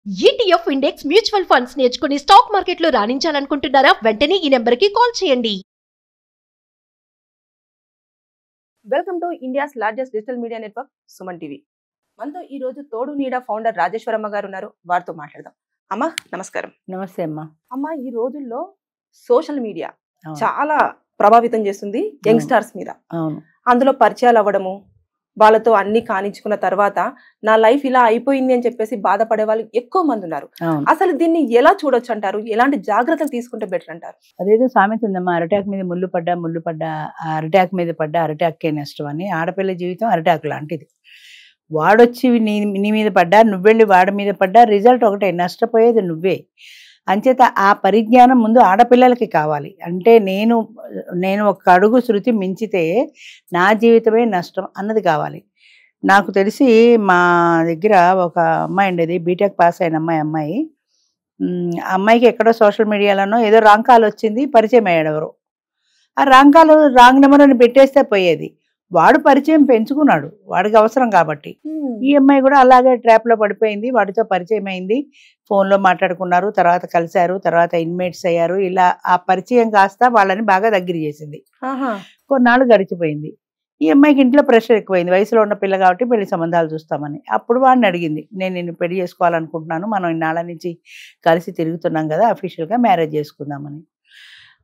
ETF index mutual funds నేర్చుకుని stock మార్కెట్లో రాణించాలనుకుంటున్నారా? వెంటనే ఈ నెంబర్కి కాల్ చేయండి. Welcome to India's largest digital media network Suman TV. మనతో ఈ రోజు తోడు నీడ ఫౌండర్ రాజేశ్వరమ్మ గారు ఉన్నారు. వారితో మాట్లాడదాం. అమ్మ నమస్కారం. నమస్తే అమ్మా. అమ్మ, ఈ రోజుల్లో సోషల్ మీడియా అవును. చాలా ప్రభావితం చేస్తుంది యంగ్స్టర్స్ మీద. అవును. అందులో పరిచయాలు అవ్వడము, వాళ్ళతో అన్ని కానించుకున్న తర్వాత నా లైఫ్ ఇలా అయిపోయింది అని చెప్పేసి బాధపడే వాళ్ళు ఎక్కువ మంది ఉన్నారు. అవును. అసలు దీన్ని ఎలా చూడొచ్చు అంటారు? ఎలాంటి జాగ్రత్తలు తీసుకుంటే బెటర్ అంటారు? అదేదో సామెత ఉందమ్మా, అరిటాకు మీద ముళ్ళు పడ్డా ఆ అరిటాకు మీద పడ్డా అరిటాకే నష్టం అని. ఆడపిల్ల జీవితం అరిటాకు లాంటిది. వాడొచ్చి నీ మీద పడ్డా, నువ్వెళ్ళి వాడి మీద పడ్డా రిజల్ట్ ఒకటే, నష్టపోయేది నువ్వే. అంచేత ఆ పరిజ్ఞానం ముందు ఆడపిల్లలకి కావాలి. అంటే నేను ఒక అడుగు శృతి మించితే నా జీవితమే నష్టం అన్నది కావాలి. నాకు తెలిసి మా దగ్గర ఒక అమ్మాయి ఉండేది, బీటెక్ పాస్ అయిన అమ్మాయి. ఆ అమ్మాయికి ఎక్కడో సోషల్ మీడియాలోనో ఏదో రాంగ్ కాల్ వచ్చింది, పరిచయం అయ్యాడు ఎవరు. ఆ రాంగ్ కాల్ రాంగ్ నెంబర్ అని పెట్టేస్తే పోయేది. వాడు పరిచయం పెంచుకున్నాడు, వాడికి అవసరం కాబట్టి. ఈ అమ్మాయి కూడా అలాగే ట్రాప్లో పడిపోయింది. వాడితో పరిచయం అయింది, ఫోన్లో మాట్లాడుకున్నారు, తర్వాత కలిశారు, తర్వాత ఇన్మేట్స్ అయ్యారు. ఇలా ఆ పరిచయం కాస్త వాళ్ళని బాగా దగ్గర చేసింది. కొన్నాళ్ళు గడిచిపోయింది. ఈ అమ్మాయికి ఇంట్లో ప్రెషర్ ఎక్కువైంది, వయసులో ఉన్న పిల్ల కాబట్టి పెళ్లి సంబంధాలు చూస్తామని. అప్పుడు వాడిని అడిగింది, నేను నిన్ను పెళ్లి చేసుకోవాలనుకుంటున్నాను, మనం ఇన్నాళ్ళ నుంచి కలిసి తిరుగుతున్నాం కదా, అఫీషియల్గా మ్యారేజ్ చేసుకుందామని.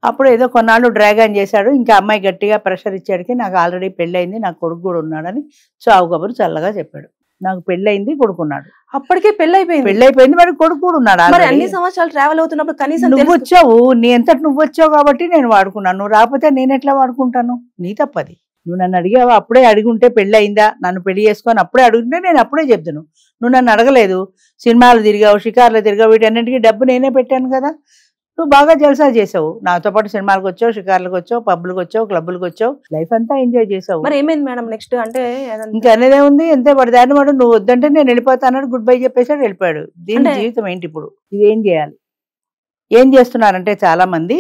అప్పుడు ఏదో కొన్నాళ్ళు డ్రాగన్ చేశాడు. ఇంకా అమ్మాయి గట్టిగా ప్రెషర్ ఇచ్చాడికి, నాకు ఆల్రెడీ పెళ్ళయింది, నాకు కొడుకు కూడా ఉన్నాడని చావు కబురు చల్లగా చెప్పాడు. నాకు పెళ్ళయింది, కొడుకున్నాడు. అప్పటికే పెళ్ళైపోయింది, వాడికి కొడుకు కూడా ఉన్నాడు. అన్ని సంవత్సరాలు ట్రావెల్ అవుతున్నప్పుడు కనీసం నువ్వు వచ్చావు, నీ ఎంతటి నువ్వు వచ్చావు కాబట్టి నేను వాడుకున్నాను. నువ్వు రాకపోతే నేను ఎట్లా వాడుకుంటాను? నీ తప్పది. నువ్వు నన్ను అడిగావా? అప్పుడే అడిగుంటే పెళ్ళయిందా, నన్ను పెళ్లి చేసుకొని అప్పుడే అడుగుంటే నేను అప్పుడే చెప్తాను. నువ్వు నన్ను అడగలేదు, సినిమాలు తిరిగావు, షికార్లు తిరిగావు, వీటన్నింటికి డబ్బు నేనే పెట్టాను కదా. నువ్వు బాగా జల్సా చేసావు, నాతో పాటు సినిమాలకు వచ్చావు, షికార్లకు వచ్చావు, పబ్బులకు వచ్చావు, క్లబ్బులకు వచ్చావు, లైఫ్ అంతా ఎంజాయ్ చేసావు. మరి ఏమైంది మేడం నెక్స్ట్? అంటే ఇంకా అనేదే ఉంది, ఎంతే పడి దాన్ని వాడు నువ్వు వద్దంటే నేను వెళ్ళిపోతాను, గుడ్ బై చెప్పేసాడు, వెళ్ళిపోయాడు. దీని జీవితం ఏంటి ఇప్పుడు? ఇది ఏం చేయాలి? ఏం చేస్తున్నారంటే చాలా మంది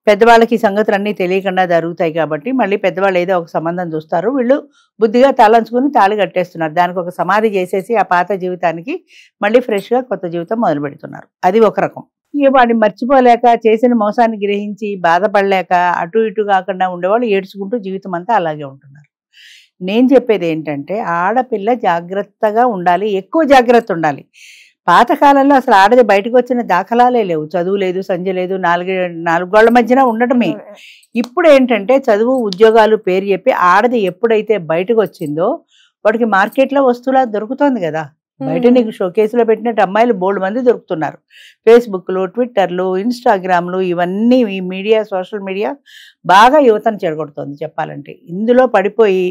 పెద్దవాళ్ళకి ఈ సంగతులన్నీ తెలియకుండా జరుగుతాయి కాబట్టి మళ్ళీ పెద్దవాళ్ళు ఏదో ఒక సంబంధం చూస్తారు, వీళ్ళు బుద్ధిగా తలంచుకుని తాళి కట్టేస్తున్నారు. దానికి ఒక సమాధి చేసేసి ఆ పాత జీవితానికి మళ్ళీ ఫ్రెష్గా కొత్త జీవితం మొదలు పెడుతున్నారు. అది ఒక రకం. ఇక వాడిని మర్చిపోలేక, చేసిన మోసాన్ని గ్రహించి బాధపడలేక అటు ఇటు కాకుండా ఉండేవాళ్ళు ఏడ్చుకుంటూ జీవితం అంతా అలాగే ఉంటున్నారు. నేను చెప్పేది ఏంటంటే ఆడపిల్ల జాగ్రత్తగా ఉండాలి, ఎక్కువ జాగ్రత్త ఉండాలి. పాతకాలంలో అసలు ఆడది బయటకు వచ్చిన దాఖలాలే లేవు. చదువు లేదు, సంధ్య లేదు, నాలుగు గోళ్ల మధ్యన ఉండటమే. ఇప్పుడు ఏంటంటే చదువు, ఉద్యోగాలు పేరు చెప్పి ఆడది ఎప్పుడైతే బయటకు వచ్చిందో వాడికి మార్కెట్లో వస్తువులా దొరుకుతోంది కదా. బయట నీకు షోకేసులో పెట్టినట్టు అమ్మాయిలు బోల్డ్ మంది దొరుకుతున్నారు. ఫేస్బుక్లు, ట్విట్టర్లు, ఇన్స్టాగ్రామ్లు, ఇవన్నీ ఈ మీడియా, సోషల్ మీడియా బాగా యువతను చెడగొడుతోంది చెప్పాలంటే. ఇందులో పడిపోయి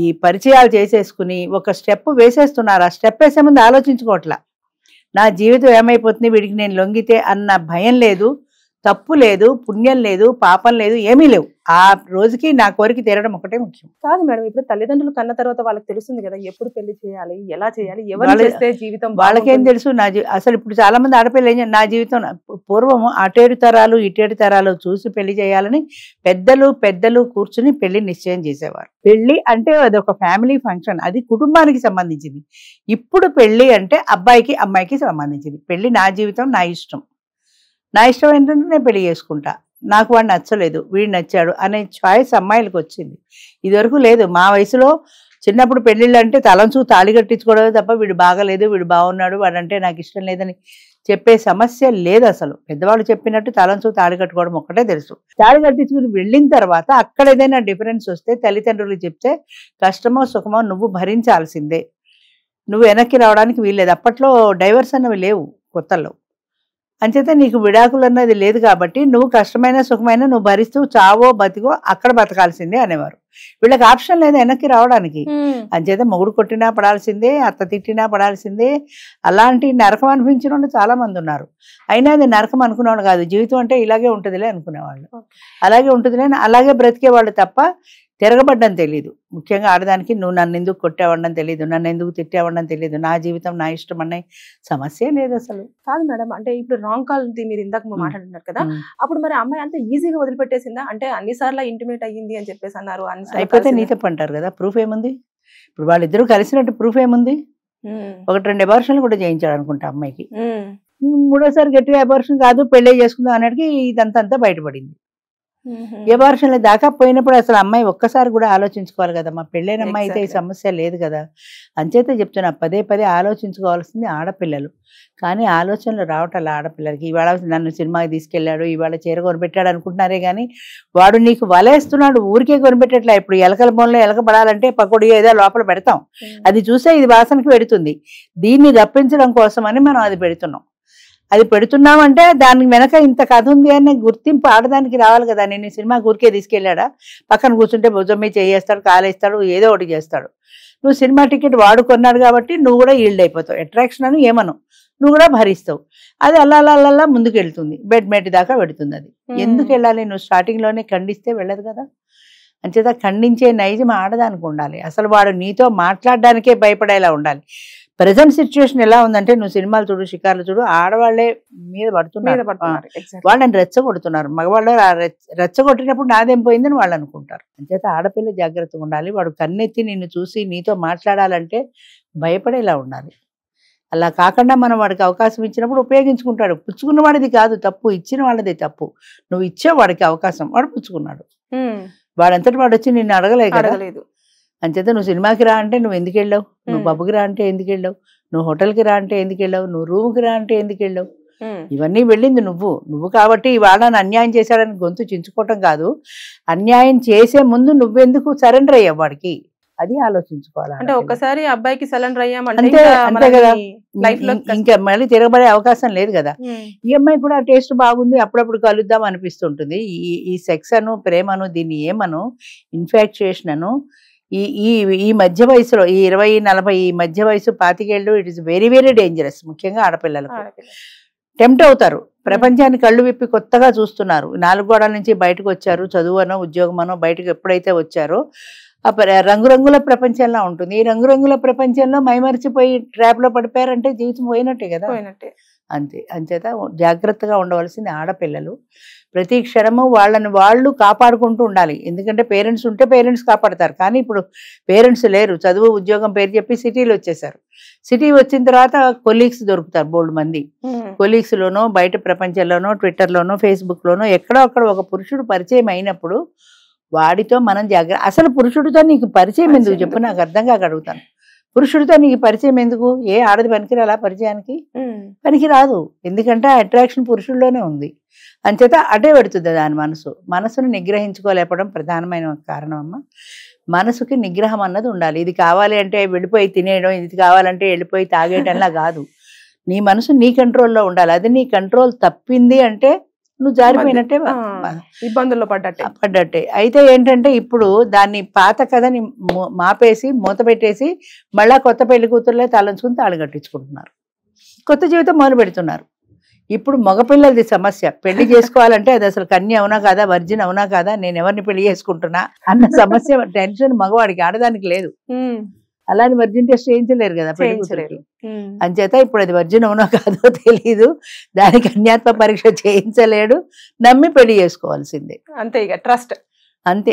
ఈ పరిచయాలు చేసేసుకుని ఒక స్టెప్ వేసేస్తున్నారు. ఆ స్టెప్ వేసే ముందు ఆలోచించుకోవట్లా, నా జీవితం ఏమైపోతుంది వీడికి నేను లొంగితే అన్న భయం లేదు, తప్పు లేదు, పుణ్యం లేదు, పాపం లేదు, ఏమీ లేవు. ఆ రోజుకి నా కోరిక తీరడం ఒకటే ముఖ్యం. కాదు మేడం, ఇప్పుడు తల్లిదండ్రులు కన్న తర్వాత వాళ్ళకి తెలుస్తుంది కదా ఎప్పుడు పెళ్లి చేయాలి, ఎలా చేయాలి, ఎవరు చేస్తే జీవితం వాళ్ళకేం తెలుసు? అసలు ఇప్పుడు చాలా మంది ఆడపిల్ల నా జీవితం, పూర్వం అటేడు తరాలు ఇటేడు తరాలు చూసి పెళ్లి చేయాలని పెద్దలు కూర్చుని పెళ్లి నిశ్చయం చేసేవారు. పెళ్లి అంటే అదొక ఫ్యామిలీ ఫంక్షన్, అది కుటుంబానికి సంబంధించింది. ఇప్పుడు పెళ్లి అంటే అబ్బాయికి అమ్మాయికి సంబంధించింది. పెళ్లి నా జీవితం, నా ఇష్టం ఏంటంటే నేను పెళ్లి చేసుకుంటా, నాకు వాడు నచ్చలేదు, వీడు నచ్చాడు అనే చాయిస్ అమ్మాయిలకు వచ్చింది. ఇదివరకు లేదు. మా వయసులో చిన్నప్పుడు పెళ్ళిళ్ళు అంటే తలంచు తాళి కట్టించుకోవడమే తప్ప వీడు బాగలేదు, వీడు బాగున్నాడు, వాడంటే నాకు ఇష్టం లేదని చెప్పే సమస్య లేదు అసలు. పెద్దవాళ్ళు చెప్పినట్టు తలంచు తాళి కట్టుకోవడం ఒక్కటే తెలుసు. తాళి కట్టించుకుని వెళ్ళిన తర్వాత అక్కడ ఏదైనా డిఫరెన్స్ వస్తే తల్లిదండ్రులు చెప్తే కష్టమో సుఖమో నువ్వు భరించాల్సిందే, నువ్వు వెనక్కి రావడానికి వీల్లేదు. అప్పట్లో డైవర్స్ అన్నవి లేవు కొత్తల్లో. అంచేత నీకు విడాకులు అన్నది లేదు కాబట్టి నువ్వు కష్టమైన సుఖమైన నువ్వు భరిస్తూ చావో బతికో అక్కడ బతకాల్సిందే అనేవారు. వీళ్ళకి ఆప్షన్ లేదు వెనక్కి రావడానికి. అంచేత మొగుడు కొట్టినా పడాల్సిందే, అత్త తిట్టినా పడాల్సిందే. అలాంటి నరకం అనిపించిన వాళ్ళు చాలా మంది ఉన్నారు. అయినా అది నరకం అనుకునేవాళ్ళు కాదు, జీవితం అంటే ఇలాగే ఉంటుందిలే అనుకునేవాళ్ళు. అలాగే ఉంటుందిలే, అలాగే బ్రతికేవాళ్ళు తప్ప తిరగబడ్డం తెలీదు. ముఖ్యంగా ఆడదానికి నువ్వు నన్ను ఎందుకు కొట్టావడం తెలియదు, నన్ను ఎందుకు తిట్టావడం తెలియదు, నా జీవితం నా ఇష్టం అనే సమస్య లేదు అసలు. కాదు మేడం, అంటే ఇప్పుడు రాంగ్ కాల్ మీరు ఇందాక మాట్లాడుతున్నారు కదా, అప్పుడు మరి అమ్మాయి అంత ఈజీగా వదిలిపెట్టేసిందా? అంటే అన్నిసార్లు ఇంటిమేట్ అయ్యింది అని చెప్పేసి అన్నారు, అయిపోతే నీ తప్పు అంటారు కదా, ప్రూఫ్ ఏముంది? ఇప్పుడు వాళ్ళిద్దరూ కలిసినట్టు ప్రూఫ్ ఏముంది? ఒకటి 2 అబార్షన్లు కూడా చేయించాడు అనుకుంటా అమ్మాయికి. మూడోసారి గట్టిగా అబార్షన్ కాదు పెళ్ళే చేసుకుందాం అన్నట్టుకి ఇదంతా బయటపడింది. అబార్షన్ల దాకా పోయినప్పుడు అసలు అమ్మాయి ఒక్కసారి కూడా ఆలోచించుకోవాలి కదమ్మా. పెళ్ళైన అమ్మాయి అయితే ఈ సమస్య లేదు కదా. అంచేతే చెప్తున్నా, పదే ఆలోచించుకోవాల్సింది ఆడపిల్లలు. కానీ ఆలోచనలు రావటాలు ఆడపిల్లలకి. ఇవాళ నన్ను సినిమాకి తీసుకెళ్ళాడు, ఇవాళ చీర కొనిపెట్టాడు అనుకుంటున్నారే కానీ వాడు నీకు వలేస్తున్నాడు, ఊరికే కొనిపెట్టట్లే. ఇప్పుడు ఎలకల బొమ్మలో ఎలక పడాలంటే పకోడీ ఏదో లోపల పెడతాం, అది చూసే ఇది వాసనకి పెడుతుంది. దీన్ని రప్పించడం కోసమని మనం అది పెడుతున్నాం. అది పెడుతున్నామంటే దానికి వెనక ఇంత కథ ఉంది అనే గుర్తింపు ఆడదానికి రావాలి కదా. నేను సినిమా ఊరికే తీసుకెళ్ళాడా, పక్కన కూర్చుంటే భుజం మీద చేయేస్తాడు, కాలేస్తాడు, ఏదో ఒకటి చేస్తాడు. నువ్వు సినిమా టికెట్ వాడుకున్నాడు కాబట్టి నువ్వు కూడా ఈల్డ్ అయిపోతావు. అట్రాక్షన్ అని ఏమను, నువ్వు కూడా భరిస్తావు. అది అల్లా ముందుకు వెళ్తుంది, బెడ్ మేటి దాకా పెడుతుంది. అది ఎందుకు వెళ్ళాలి? నువ్వు స్టార్టింగ్లోనే ఖండిస్తే వెళ్ళదు కదా. అంచేత ఖండించే నైజం ఆడదానికి ఉండాలి. అసలు వాడు నీతో మాట్లాడడానికే భయపడేలా ఉండాలి. ప్రజెంట్ సిచ్యువేషన్ ఎలా ఉందంటే, నువ్వు సినిమాలు చూడు, షికార్లు చూడు, ఆడవాళ్లే మీద పడుతున్నారు, వాళ్ళని రెచ్చగొడుతున్నారు. మగవాళ్ళు రెచ్చగొట్టినప్పుడు నాదేం పోయిందని వాళ్ళు అనుకుంటారు. అంచేత ఆడపిల్ల జాగ్రత్తగా ఉండాలి. వాడు కన్నెత్తి నిన్ను చూసి నీతో మాట్లాడాలంటే భయపడేలా ఉండాలి. అలా కాకుండా మనం వాడికి అవకాశం ఇచ్చినప్పుడు ఉపయోగించుకుంటాడు. పుచ్చుకున్న వాడిది కాదు తప్పు, ఇచ్చిన వాళ్ళది తప్పు. నువ్వు ఇచ్చావు వాడికి అవకాశం, వాడు పుచ్చుకున్నాడు. వాడంతటి వాడు వచ్చి నిన్ను అడగలేదు. అంచేత నువ్వు సినిమాకి రా అంటే నువ్వు ఎందుకు వెళ్ళావు, నువ్వు పబ్కి రా అంటే ఎందుకు వెళ్ళావు, నువ్వు హోటల్కి రా అంటే ఎందుకు వెళ్ళావు, నువ్వు రూమ్కి రా అంటే ఎందుకు వెళ్ళావు. ఇవన్నీ వెళ్ళింది నువ్వు కాబట్టి ఇవాళ అన్యాయం చేశాడని గొంతు చించుకోవటం కాదు, అన్యాయం చేసే ముందు నువ్వెందుకు సరెండర్ అయ్యావు వాడికి, అది ఆలోచించుకోవాలి. అంటే ఒక్కసారి అబ్బాయికి సరెండర్ అయ్యామంటే అంతే కదా, ఇంకా మళ్ళీ తిరగబడే అవకాశం లేదు కదా. ఈ అమ్మాయి కూడా టేస్ట్ బాగుంది, అప్పుడప్పుడు కలుద్దాం అనిపిస్తుంటుంది. ఈ సెక్స్ అను, ప్రేమను, దీన్ని ఏమను, ఇన్ఫాక్చుయేషన్ అను, ఈ మధ్య వయసులో, ఈ 20-40 ఈ మధ్య వయసు 25 ఏళ్ళు, ఇట్ ఈస్ వెరీ డేంజరస్. ముఖ్యంగా ఆడపిల్లలకు టెంప్ట్ అవుతారు. ప్రపంచాన్ని కళ్ళు విప్పి కొత్తగా చూస్తున్నారు. 4 గోడల నుంచి బయటకు వచ్చారు, చదువునో ఉద్యోగమనో బయటకు ఎప్పుడైతే వచ్చారో రంగురంగుల ప్రపంచంలో ఉంటుంది. ఈ రంగురంగుల ప్రపంచంలో మైమరిచిపోయి ట్రాప్ లో పడిపోయారంటే జీవితం పోయినట్టే కదా. అంతే. అంచేత జాగ్రత్తగా ఉండవలసింది ఆడపిల్లలు. ప్రతి క్షణము వాళ్ళని వాళ్ళు కాపాడుకుంటూ ఉండాలి. ఎందుకంటే పేరెంట్స్ ఉంటే పేరెంట్స్ కాపాడతారు. కానీ ఇప్పుడు పేరెంట్స్ లేరు, చదువు ఉద్యోగం పేరు చెప్పి సిటీలో వచ్చేసారు. సిటీ వచ్చిన తర్వాత కొలీగ్స్ దొరుకుతారు బోల్డ్ మంది. కొలీగ్స్ లోనో, బయట ప్రపంచంలోనో, ట్విట్టర్లోనో, ఫేస్బుక్లోనో ఎక్కడో అక్కడ ఒక పురుషుడు పరిచయం అయినప్పుడు వాడితో మనం అసలు పురుషుడితో నీకు పరిచయం ఎందుకు చెప్పు, నాకు అర్థం కాక అడుగుతాను. పురుషుడితో నీకు పరిచయం ఎందుకు? ఏ ఆడది పనికిరాలా పరిచయానికి? పనికిరాదు. ఎందుకంటే ఆ అట్రాక్షన్ పురుషుల్లోనే ఉంది. అంచేత అటే పెడుతుంది దాని మనసును నిగ్రహించుకోలేపడం ప్రధానమైన కారణం అమ్మ. మనసుకి నిగ్రహం అన్నది ఉండాలి. ఇది కావాలి అంటే వెళ్ళిపోయి తినేయడం, ఇది కావాలంటే వెళ్ళిపోయి తాగేయడంలా కాదు. నీ మనసు నీ కంట్రోల్లో ఉండాలి. అది నీ కంట్రోల్ తప్పింది అంటే నువ్వు జారిపోయినట్టే, ఇబ్బందుల్లో పడ్డట్టే. అయితే ఏంటంటే ఇప్పుడు దాన్ని పాత కథని మాపేసి మూత పెట్టేసి మళ్ళా కొత్త పెళ్లి కూతురులే తలంచుకుని తాళి కట్టించుకుంటున్నారు, కొత్త జీవితం మొదలు పెడుతున్నారు. ఇప్పుడు మగపిల్లలది సమస్య. పెళ్లి చేసుకోవాలంటే అది అసలు కన్య అవునా కాదా, వర్జిన్ అవునా కాదా, నేను ఎవరిని పెళ్లి చేసుకుంటున్నా అన్న సమస్య, టెన్షన్ మగవాడికి, ఆడదానికి లేదు. అలాని వర్జిన్ టెస్ట్ చేయించలేరు కదా పెళ్లి కూతురికి. అంచేత ఇప్పుడు అది వర్జిన్ అవునో కాదో తెలీదు, దానికి అన్యాత్మ పరీక్ష చేయించలేడు, నమ్మి పెళ్లి చేసుకోవాల్సిందే. అంతే, ఇక ట్రస్ట్ అంతే.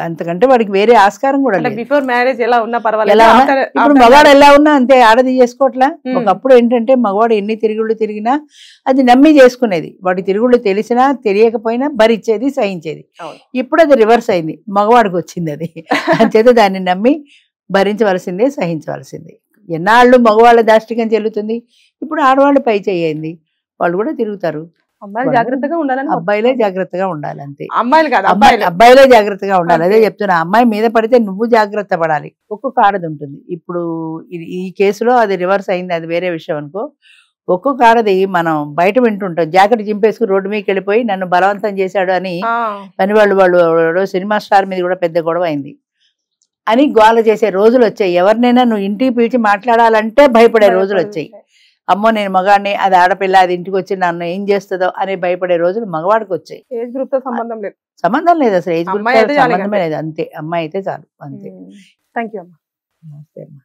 అంతకంటే వాడికి వేరే ఆస్కారం కూడా లేదు. బిఫోర్ మ్యారేజ్ ఎలా ఉన్నా పర్వాలేదు, ఇప్పుడు మగవాడు ఎలా ఉన్నా అంతే, ఆడది చేసుకోవట్లా. ఒకప్పుడు ఏంటంటే మగవాడు ఎన్ని తిరుగుళ్ళు తిరిగినా అది నమ్మి చేసుకునేది. వాడి తిరుగుళ్ళు తెలిసినా తెలియకపోయినా భరించేది, సహించేది. ఇప్పుడు అది రివర్స్ అయింది, మగవాడికి వచ్చింది అది. అంచేత దాన్ని నమ్మి భరించవలసిందే, సహించవలసిందే. ఎన్నాళ్ళు మగవాళ్ళ దాష్టికం చెల్లుతుంది, ఇప్పుడు ఆడవాళ్ళు పై చేయండి, వాళ్ళు కూడా తిరుగుతారు. జాగ్రత్తగా ఉండాలని, అబ్బాయిలే జాగ్రత్తగా ఉండాలి. అంతే, అమ్మాయిలు కాదు, అబ్బాయిలే జాగ్రత్తగా ఉండాలి. అదే చెప్తున్నా, అమ్మాయి మీద పడితే నువ్వు జాగ్రత్త పడాలి. ఒక్కొక్క ఆడది ఉంటుంది. ఇప్పుడు ఈ కేసులో అది రివర్స్ అయింది, అది వేరే విషయం అనుకో. ఒక్కొక్క ఆడది మనం బయట వింటుంటాం, జాకెట్ చింపేసుకుని రోడ్డు మీదకి వెళ్ళిపోయి నన్ను బలవంతం చేశాడు అని పని వాళ్ళు సినిమా స్టార్ మీద కూడా పెద్ద గొడవ అయింది అని గోల చేసే రోజులు వచ్చాయి. ఎవరినైనా నువ్వు ఇంటికి పిలిచి మాట్లాడాలంటే భయపడే రోజులు వచ్చాయి. అమ్మో నేను మగాడిని, అది ఆడపిల్ల, అది ఇంటికి వచ్చి నన్ను ఏం చేస్తుందో అని భయపడే రోజులు మగవాడికి వచ్చాయి. ఏజ్ గ్రూప్ తో సంబంధం లేదు అసలు ఏజ్ గ్రూప్ సంబంధమే లేదు. అంతే, అమ్మాయి అయితే చాలు. అంతే. థ్యాంక్ యూ అమ్మా. నమస్తే అమ్మా.